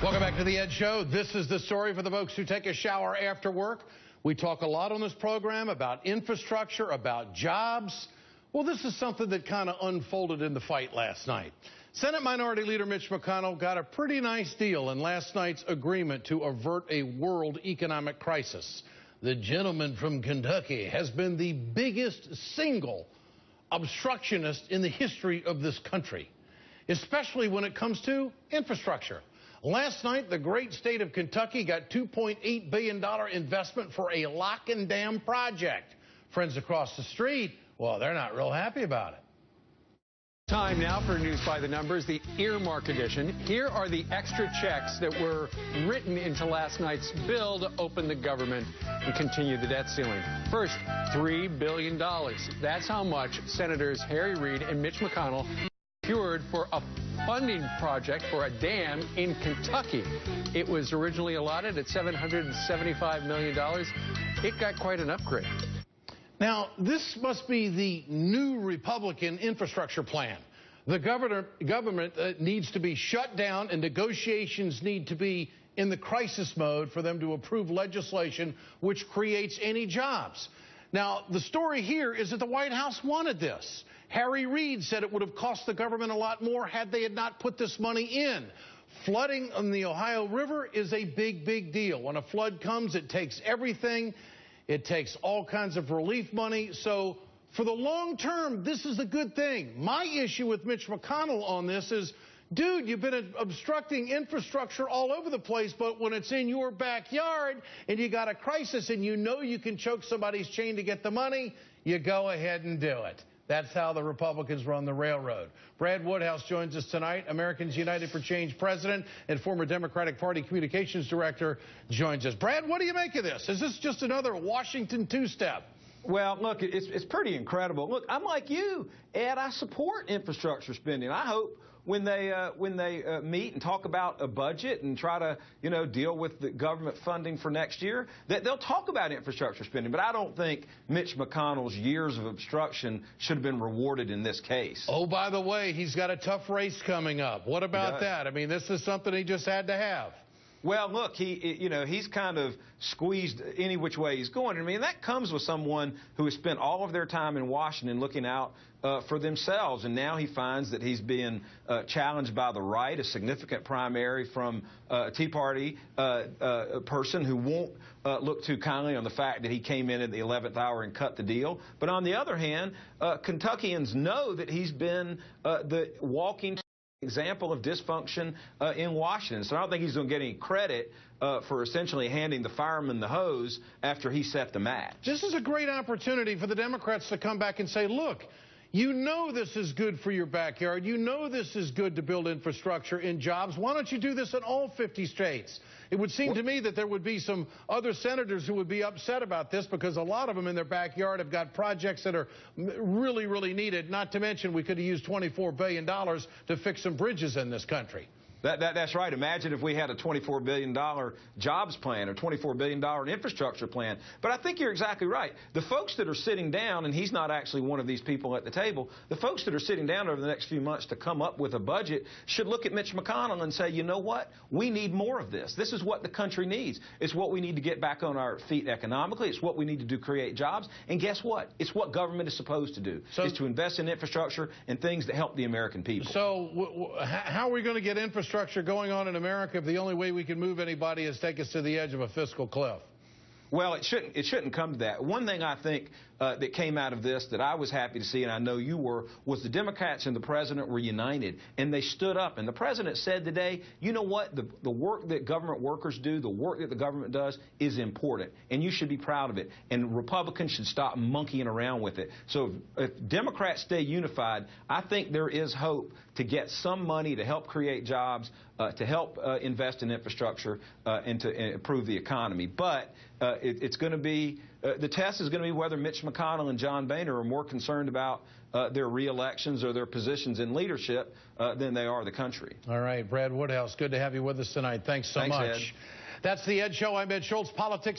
Welcome back to the Ed Show. This is the story for the folks who take a shower after work. We talk a lot on this program about infrastructure, about jobs. Well, this is something that kind of unfolded in the fight last night. Senate Minority Leader Mitch McConnell got a pretty nice deal in last night's agreement to avert a world economic crisis. The gentleman from Kentucky has been the biggest single obstructionist in the history of this country, especially when it comes to infrastructure. Last night, the great state of Kentucky got $2.8 billion investment for a lock and dam project. Friends across the street, well, they're not real happy about it. Time now for News by the Numbers, the earmark edition. Here are the extra checks that were written into last night's bill to open the government and continue the debt ceiling. First, $3 billion. That's how much Senators Harry Reid and Mitch McConnell secured for a funding project for a dam in Kentucky. It was originally allotted at $775 million. It got quite an upgrade. Now, this must be the new Republican infrastructure plan. The government needs to be shut down and negotiations need to be in the crisis mode for them to approve legislation which creates any jobs. Now, the story here is that the White House wanted this. Harry Reid said it would have cost the government a lot more had they had not put this money in. Flooding on the Ohio River is a big, big deal. When a flood comes, it takes everything. It takes all kinds of relief money. So for the long term, this is a good thing. My issue with Mitch McConnell on this is, dude, you've been obstructing infrastructure all over the place, but when it's in your backyard and you got a crisis and you know you can choke somebody's chain to get the money, you go ahead and do it. That's how the Republicans run the railroad. Brad Woodhouse joins us tonight. Americans United for Change president and former Democratic Party communications director joins us. Brad, what do you make of this? Is this just another Washington two-step? Well, look, it's pretty incredible. Look, I'm like you, Ed. I support infrastructure spending. I hope when they meet and talk about a budget and try to, deal with the government funding for next year, that they'll talk about infrastructure spending. But I don't think Mitch McConnell's years of obstruction should have been rewarded in this case. Oh, by the way, he's got a tough race coming up. What about that? I mean, this is something he just had to have. Well, look, he's kind of squeezed any which way he's going. I mean, that comes with someone who has spent all of their time in Washington looking out for themselves, and now he finds that he's being challenged by the right, a significant primary from a Tea Party person who won't look too kindly on the fact that he came in at the 11th hour and cut the deal. But on the other hand, Kentuckians know that he's been the walking example of dysfunction in Washington. So I don't think he's going to get any credit for essentially handing the fireman the hose after he set the match. This is a great opportunity for the Democrats to come back and say, look, you know this is good for your backyard. You know this is good to build infrastructure and jobs. Why don't you do this in all 50 states? It would seem to me that there would be some other senators who would be upset about this because a lot of them in their backyard have got projects that are really, really needed, not to mention we could have used $24 billion to fix some bridges in this country. That's right. Imagine if we had a $24 billion jobs plan or $24 billion infrastructure plan. But I think you're exactly right. The folks that are sitting down, and he's not actually one of these people at the table, the folks that are sitting down over the next few months to come up with a budget should look at Mitch McConnell and say, you know what? We need more of this. This is what the country needs. It's what we need to get back on our feet economically. It's what we need to do, create jobs. And guess what? It's what government is supposed to do, is to invest in infrastructure and things that help the American people. So how are we going to get infrastructure going on in America if the only way we can move anybody is take us to the edge of a fiscal cliff? Well, it shouldn't come to that. One thing I think that came out of this that I was happy to see, and I know you were, was the Democrats and the president were united, and they stood up. And the president said today, you know what, the work that government workers do, the work that the government does is important, and you should be proud of it. And Republicans should stop monkeying around with it. So if Democrats stay unified, I think there is hope to get some money to help create jobs, to help invest in infrastructure, and to improve the economy. But it's going to be, the test is going to be whether Mitch McConnell and John Boehner are more concerned about their re-elections or their positions in leadership than they are the country. All right, Brad Woodhouse, good to have you with us tonight. Thanks so much. Ed. That's the Ed Show. I'm Ed Schultz. Politics